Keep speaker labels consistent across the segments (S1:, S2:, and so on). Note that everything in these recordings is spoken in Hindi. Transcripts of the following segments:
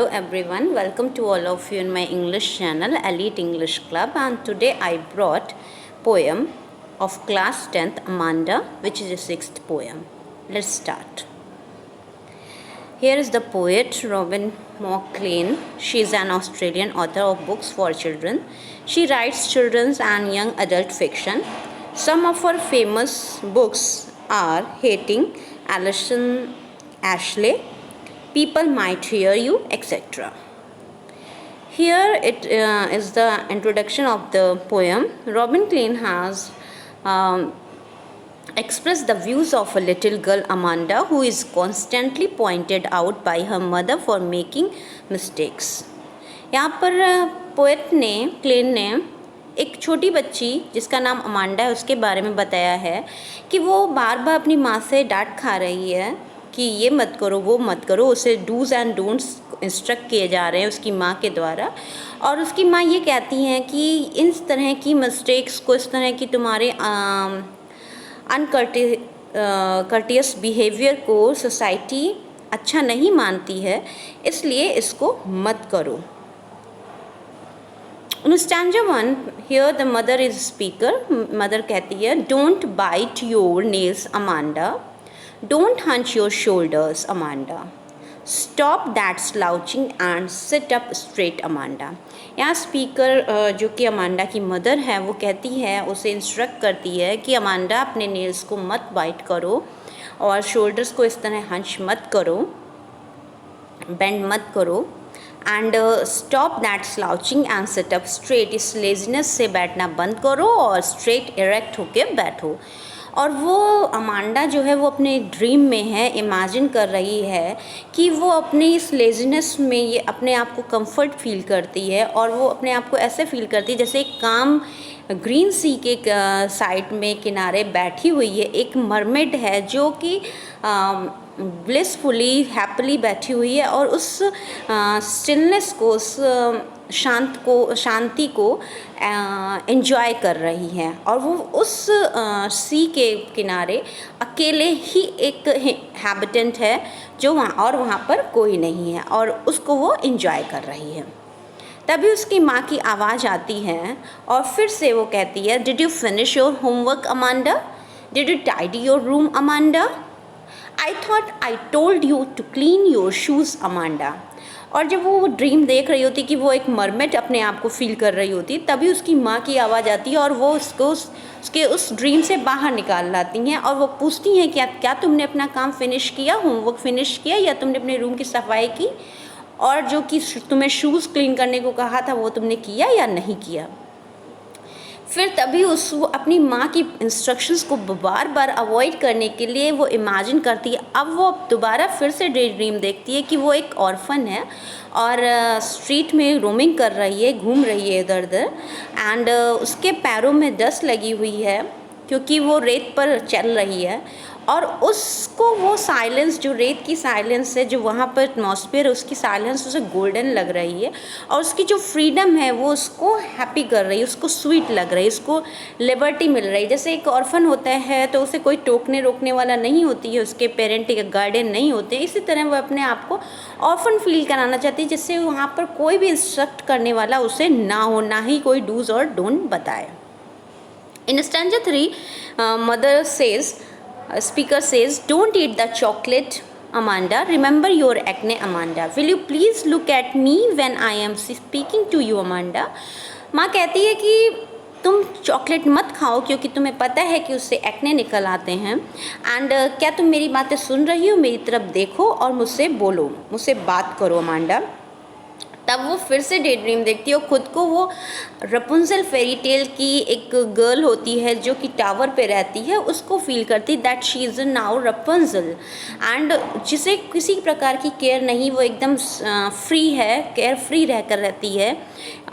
S1: Hello everyone, welcome to all of you in my English channel Elite English Club, and today I brought poem of class 10th Amanda, which is the 6th poem. Let's start. Here is the poet Robin McLean. She is an Australian author of books for children. She writes children's and young adult fiction. Some of her famous books are Hating, Alison Ashley, People Might Hear You, etc. Here it is the introduction of the poem. Robin McLean has expressed the views of a little girl Amanda who is constantly pointed out by her mother for making mistakes. यहाँ पर पोएट ने क्लेन ने एक छोटी बच्ची जिसका नाम अमांडा है उसके बारे में बताया है कि वो बार बार अपनी माँ से डांट खा रही है कि ये मत करो वो मत करो, उसे डूज़ एंड डोंट्स इंस्ट्रक्ट किए जा रहे हैं उसकी माँ के द्वारा। और उसकी माँ ये कहती हैं कि इस तरह की मिस्टेक्स को, इस तरह की तुम्हारे अनकर्टियस बिहेवियर को सोसाइटी अच्छा नहीं मानती है, इसलिए इसको मत करो। In stanza 1, here the mother is speaker. Mother कहती है, Don't bite your nails, Amanda. Don't hunch your shoulders, Amanda. Stop that slouching and sit up straight, Amanda. यहाँ स्पीकर जो कि अमांडा की मदर है वो कहती है, उसे इंस्ट्रक्ट करती है कि अमांडा अपने नेल्स को मत बाइट करो और शोल्डर्स को इस तरह हंच मत करो, बेंड मत करो। And stop that slouching and sit up straight, इस लेजीनेस से बैठना बंद करो और स्ट्रेट इरेक्ट होके बैठो। और वो अमांडा जो है वो अपने ड्रीम में है, इमेजिन कर रही है कि वो अपने इस लेजीनेस में ये अपने आप को कंफर्ट फील करती है और वो अपने आप को ऐसे फील करती है जैसे एक काम ग्रीन सी के साइड में किनारे बैठी हुई है, एक मरमेड है जो कि ब्लिसफुली हैप्पीली बैठी हुई है और उस स्टिलनेस को, उस शांति को एंजॉय कर रही है। और वो उस सी के किनारे अकेले ही एक हैबिटेंट है जो वहाँ पर कोई नहीं है और उसको वो एंजॉय कर रही है। तभी उसकी माँ की आवाज़ आती है और फिर से वो कहती है, did you finish your homework Amanda? Did you tidy your room Amanda? I thought I told you to clean your shoes Amanda. और जब वो ड्रीम देख रही होती कि वो एक मरमेड अपने आप को फील कर रही होती, तभी उसकी माँ की आवाज़ आती है और वो उसको उसके उस ड्रीम से बाहर निकाल लाती हैं और वो पूछती हैं क्या तुमने अपना काम फिनिश किया, होमवर्क फिनिश किया, या तुमने अपने रूम की सफाई की, और जो कि तुम्हें शूज़ क्लीन करने को कहा था वो तुमने किया या नहीं किया। फिर तभी वो अपनी माँ की इंस्ट्रक्शंस को बार बार अवॉइड करने के लिए वो इमेजिन करती है। अब वो दोबारा फिर से ड्रीम देखती है कि वो एक ऑर्फन है और स्ट्रीट में रोमिंग कर रही है, घूम रही है इधर उधर, एंड उसके पैरों में डस्ट लगी हुई है क्योंकि वो रेत पर चल रही है। और उसको वो साइलेंस, जो रेत की साइलेंस है, जो वहाँ पर एटमॉस्फेयर है, उसकी साइलेंस उसे गोल्डन लग रही है और उसकी जो फ्रीडम है वो उसको हैप्पी कर रही है, उसको स्वीट लग रही है, उसको लिबर्टी मिल रही है। जैसे एक ऑर्फन होता है तो उसे कोई टोकने रोकने वाला नहीं होती है, उसके पेरेंट या गार्डियन नहीं होते, इसी तरह वो अपने आप को ऑर्फन फील कराना चाहती है जिससे वहाँ पर कोई भी इंस्ट्रक्ट करने वाला उसे ना हो, ना ही कोई डूज और डोंट बताए। In stanza 3, mother says, speaker says, don't eat the chocolate, Amanda. Remember your acne, Amanda. Will you please look at me when I am speaking to you, Amanda? माँ कहती है कि तुम चॉकलेट मत खाओ क्योंकि तुम्हें पता है कि उससे एक्ने निकल आते हैं। एंड क्या तुम मेरी बातें सुन रही हो? मेरी तरफ देखो और मुझसे बोलो, मुझसे बात करो, अमांडा। तब वो फिर से डे ड्रीम देखती है और ख़ुद को वो रपुंजल फेरी टेल की एक गर्ल होती है जो कि टावर पे रहती है, उसको फील करती that she is now Rapunzel, and जिसे किसी प्रकार की केयर नहीं, वो एकदम फ्री है, केयर फ्री रहकर रहती है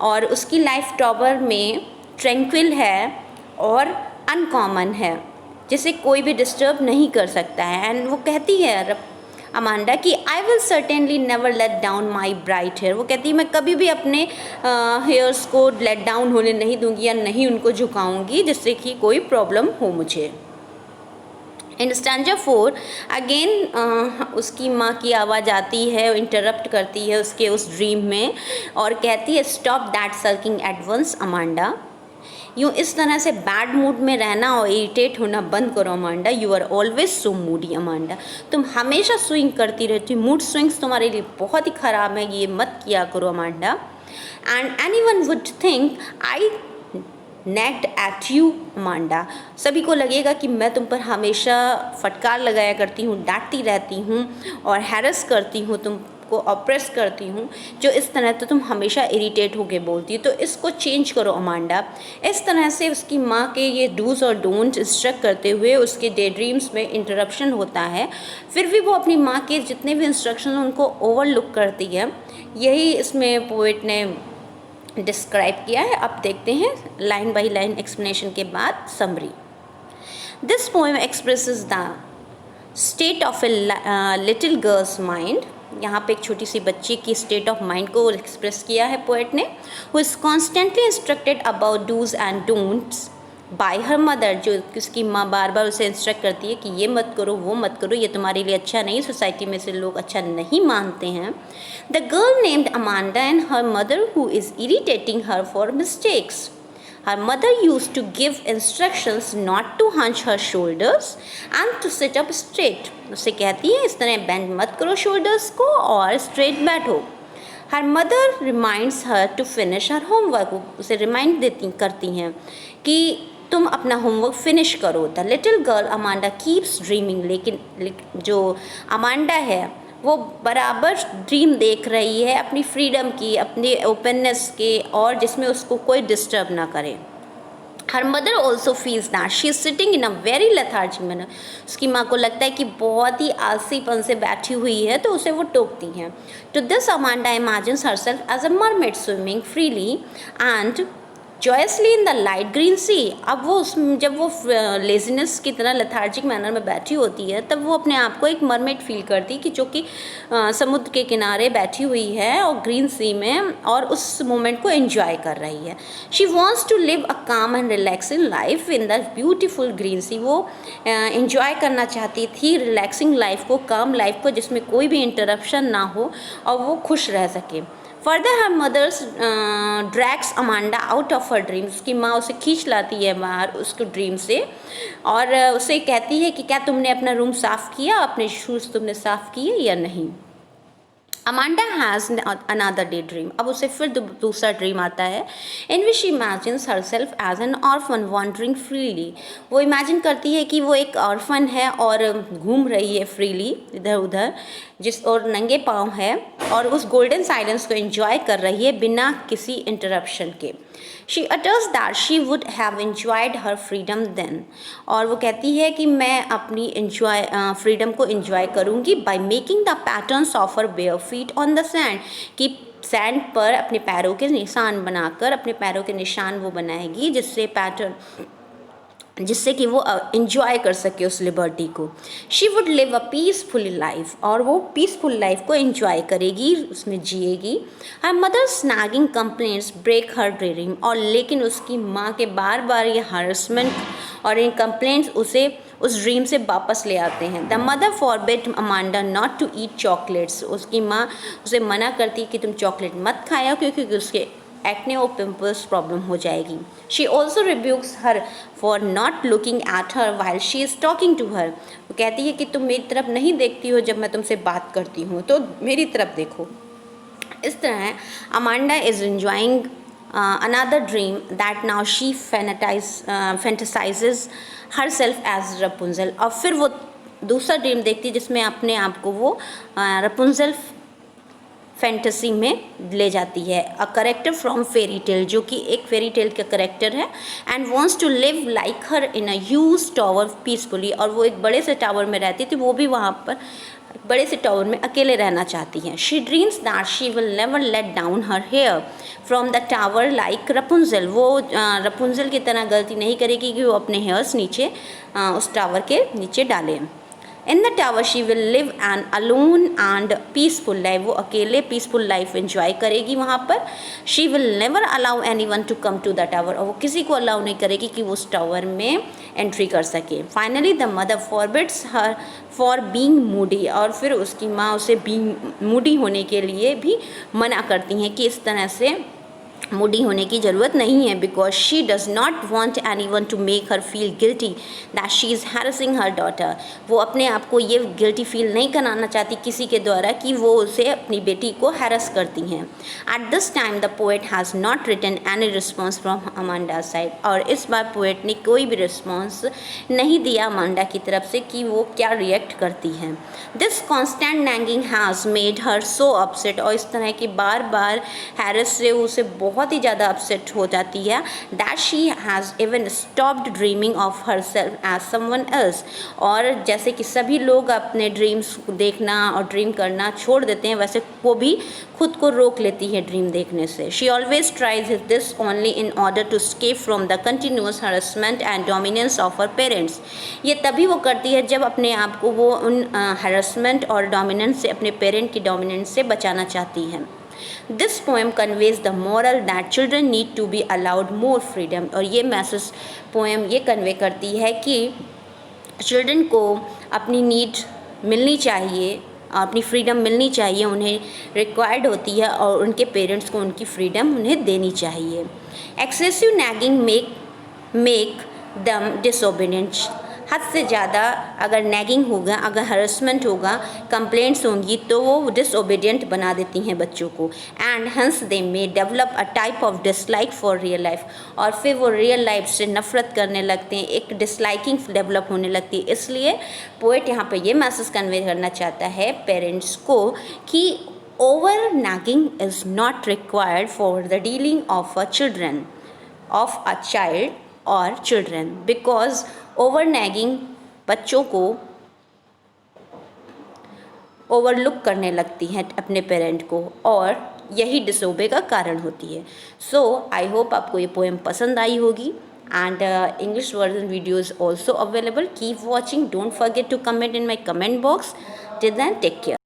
S1: और उसकी लाइफ टावर में ट्रैंक्विल है और अनकॉमन है, जिसे कोई भी डिस्टर्ब नहीं कर सकता है। एंड वो कहती है अमांडा कि I will certainly never let down my bright hair. वो कहती है मैं कभी भी अपने हेयर्स को लेट डाउन होने नहीं दूंगी या नहीं उनको झुकाऊंगी जिससे कि कोई प्रॉब्लम हो मुझे। इन स्टैंजा 4 अगेन उसकी माँ की आवाज़ आती है, इंटरप्ट करती है उसके उस ड्रीम में और कहती है stop that sulking at once Amanda. यूँ इस तरह से बैड मूड में रहना और इरिटेट होना बंद करो Amanda. You are always so moody Amanda. तुम हमेशा स्विंग करती रहती हो, मूड स्विंग्स तुम्हारे लिए बहुत ही ख़राब है, ये मत किया करो Amanda. And anyone would think I nagged at you Amanda. सभी को लगेगा कि मैं तुम पर हमेशा फटकार लगाया करती हूँ, डांटती रहती हूँ और हैरेस करती हूँ, तुमको ऑप्रेस करती हूँ, जो इस तरह तो तुम हमेशा इरिटेट होके बोलती हो, तो इसको चेंज करो अमांडा। इस तरह से उसकी माँ के ये डूज और डोंट्स इंस्ट्रक्ट करते हुए उसके डे ड्रीम्स में इंटरप्शन होता है। फिर भी वो अपनी माँ के जितने भी इंस्ट्रक्शन उनको ओवरलुक करती है। यही इसमें पोएट ने डिस्क्राइब किया है। अब देखते हैं लाइन बाय लाइन एक्सप्लेनेशन के बाद summary. This poem expresses the state of a little girl's mind. यहाँ पे एक छोटी सी बच्ची की स्टेट ऑफ माइंड को एक्सप्रेस किया है पोएट ने। Who is constantly instructed about dos and don'ts by her mother, जो उसकी माँ बार बार उसे इंस्ट्रक्ट करती है कि ये मत करो, वो मत करो, ये तुम्हारे लिए अच्छा नहीं, सोसाइटी में से लोग अच्छा नहीं मानते हैं। The girl named Amanda and her mother who is irritating her for mistakes. Her mother used to give instructions not to hunch her shoulders and to sit up straight. उसे कहती है इस तरह बेंड मत करो शोल्डर्स को और स्ट्रेट बैठो। Her mother reminds her to finish her homework. उसे रिमाइंड करती हैं कि तुम अपना होमवर्क फिनिश करो। The little girl Amanda keeps dreaming. लेकिन जो अमांडा है वो बराबर ड्रीम देख रही है अपनी फ्रीडम की, अपने ओपननेस के, और जिसमें उसको कोई डिस्टर्ब ना करे। Her mother also feels that she is sitting in a very lethargic manner. उसकी माँ को लगता है कि बहुत ही आलसीपन से बैठी हुई है, तो उसे वो टोकती हैं। To this Amanda imagines herself as a mermaid swimming freely and joyously in the light green sea. अब वो जब वो लेजीनेस की तरह लेथार्जिक मैनर में बैठी होती है, तब वो अपने आप को एक मरमेड फील करती कि जो कि समुद्र के किनारे बैठी हुई है और ग्रीन सी में, और उस मोमेंट को एंजॉय कर रही है। She wants to live a calm and relaxing life in the beautiful green sea. वो एंजॉय करना चाहती थी रिलैक्सिंग लाइफ को, काम लाइफ को, जिसमें कोई भी इंटरप्शन ना हो और वो खुश रह सके। Further her mother's drags Amanda out of her dreams. उसकी माँ उसे खींच लाती है बाहर उसको ड्रीम से और उसे कहती है कि क्या तुमने अपना रूम साफ़ किया, अपने शूज़ तुमने साफ़ किए या नहीं। Amanda has another daydream. अब उसे फिर दूसरा ड्रीम आता है। In which she imagines herself as an orphan wandering freely. वो इमेजिन करती है कि वो एक ऑर्फन है और घूम रही है फ्रीली इधर उधर, और नंगे पाँव है और उस गोल्डन साइलेंस को एंजॉय कर रही है बिना किसी इंटरप्शन के। She utters that she would have enjoyed her freedom then. और वो कहती है कि मैं अपनी फ्रीडम को एंजॉय करूँगी by making the patterns of her bare feet on the sand. कि सैंड पर अपने पैरों के निशान बनाकर, अपने पैरों के निशान वो बनाएगी जिससे कि वो इंजॉय कर सके उस लिबर्टी को। She would live a peaceful life. और वो पीसफुल लाइफ को इंजॉय करेगी, उसमें जिएगी। Her mother's nagging complaints break her dream. और लेकिन उसकी माँ के बार बार ये हरासमेंट और इन कंप्लेंट्स उसे उस ड्रीम से वापस ले आते हैं। The mother forbid Amanda not to eat chocolates. उसकी माँ उसे मना करती है कि तुम चॉकलेट मत खाया क्योंकि उसके एक्ने और पिंपल्स प्रॉब्लम हो जाएगी। She also rebukes her for not looking at her while she is talking to her. वो कहती है कि तुम मेरी तरफ नहीं देखती हो जब मैं तुमसे बात करती हूँ, तो मेरी तरफ देखो। इस तरह Amanda is enjoying another dream that now she fantasizes herself as Rapunzel। और फिर वो दूसरा ड्रीम देखती है जिसमें अपने आप को वो रपुंजल फैंटेसी में ले जाती है। A character from fairy tale, जो कि एक फेरी टेल का करेक्टर है। And wants to live like her in a huge tower peacefully. और वो एक बड़े से टावर में रहती थी, वो भी वहाँ पर बड़े से टावर में अकेले रहना चाहती हैं। She dreams that she will never let down her hair from the tower like Rapunzel. वो रपुंजल की तरह गलती नहीं करेगी कि वो अपने हेयर्स नीचे उस टावर के नीचे डालें। In the tower she will live an alone and peaceful life, वो अकेले पीसफुल लाइफ एंजॉय करेगी वहाँ पर। She will never allow anyone to come to the tower, और वो किसी को अलाउ नहीं करेगी कि वो उस टावर में एंट्री कर सके। Finally the mother forbids her for being Moody, और फिर उसकी माँ उसे बीइंग मूडी होने के लिए भी मना करती हैं कि इस तरह से मूडी होने की ज़रूरत नहीं है, because she does not want any one two make her feel guilty that she is harassing her daughter. वो अपने आप को ये गिल्टी फील नहीं कराना चाहती किसी के द्वारा कि वो उसे अपनी बेटी को हैरस करती हैं। At this time the poet has not written any response from Amanda side, और इस बार पोएट ने कोई भी रिस्पॉन्स नहीं दिया अमांडा की तरफ से कि वो क्या रिएक्ट करती हैं। This constant nagging has made her so upset, और इस तरह की बार बार हैरस से उसे बहुत ही ज़्यादा अपसेट हो जाती है। That she has even stopped dreaming of herself as someone else, और जैसे कि सभी लोग अपने ड्रीम्स देखना और ड्रीम करना छोड़ देते हैं, वैसे वो भी खुद को रोक लेती है ड्रीम देखने से। She always tries this only in order to escape from the continuous harassment and dominance of her parents. ये तभी वो करती है जब अपने आप को वो उन हरासमेंट और डोमिनेंस से, अपने पेरेंट की डोमिनेंस से बचाना चाहती है। This poem conveys the moral that children need to be allowed more freedom, और ये मैसेज पोएम ये कन्वे करती है कि चिल्ड्रन को अपनी नीड मिलनी चाहिए, अपनी फ्रीडम मिलनी चाहिए, उन्हें रिक्वायर्ड होती है, और उनके पेरेंट्स को उनकी फ्रीडम उन्हें देनी चाहिए। Excessive nagging make them disobedient, हद से ज़्यादा अगर नैगिंग होगा, अगर हरासमेंट होगा, कंप्लेंट्स होंगी, तो वो डिसओबीडियंट बना देती हैं बच्चों को। And hence they may develop a type of dislike for real life, और फिर वो रियल लाइफ से नफ़रत करने लगते हैं, एक डिसलाइकिंग डेवलप होने लगती है। इसलिए पोएट यहाँ पे ये मैसेज कन्वे करना चाहता है पेरेंट्स को कि over nagging is not required for the dealing of a children, of a child और चिल्ड्रन, बिकॉज ओवर नैगिंग बच्चों को ओवरलुक करने लगती हैं अपने पेरेंट को, और यही डिसोबे का कारण होती है। सो आई होप आपको ये पोएम पसंद आई होगी, and English version video is also available. Keep watching, don't forget to comment in my comment box. Till then take care.